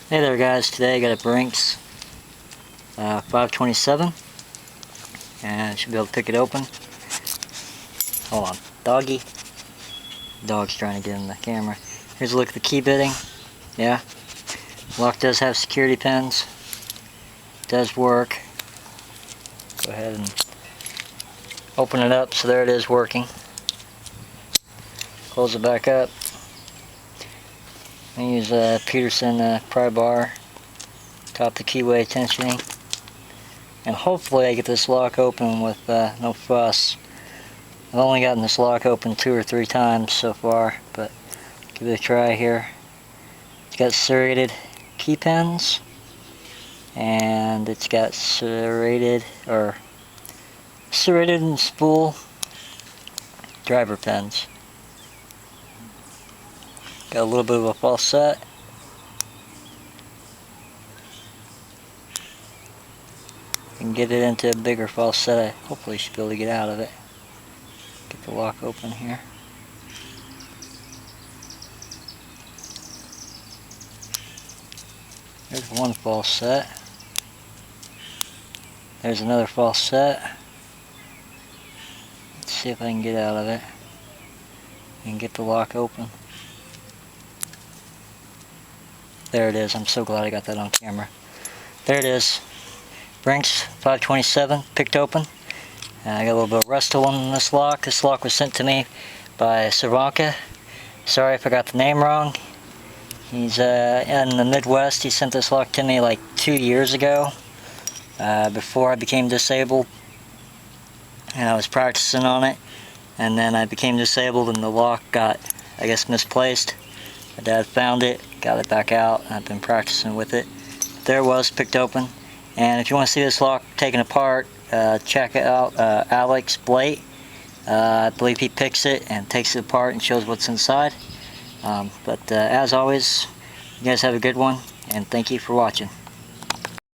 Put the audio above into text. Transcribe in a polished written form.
Hey there guys, today I got a Brinks 527 and I should be able to pick it open. Hold on, doggy. Dog's trying to get in the camera. Here's a look at the key bitting. Yeah, lock does have security pins. Does work. Go ahead and open it up, so there it is working. Close it back up. I use a Peterson pry bar, top the keyway tensioning, and hopefully I get this lock open with no fuss. I've only gotten this lock open 2 or 3 times so far, but give it a try here. It's got serrated key pins, and it's got serrated and spool driver pins. Got a little bit of a false set. And get it into a bigger false set. I hopefully should be able to get out of it. Get the lock open here. There's one false set. There's another false set. Let's see if I can get out of it and get the lock open. There it is. I'm so glad I got that on camera. There it is. Brinks 527 picked open. I got a little bit of rust on this lock. This lock was sent to me by Sivatniknar. Sorry if I got the name wrong. He's in the Midwest. He sent this lock to me like 2 years ago, before I became disabled. And I was practicing on it, and then I became disabled and the lock got, I guess, misplaced. My dad found it, got it back out, and I've been practicing with it. There it was, picked open. And if you want to see this lock taken apart, check out Alex Blate. I believe he picks it and takes it apart and shows what's inside. But as always, you guys have a good one, and thank you for watching.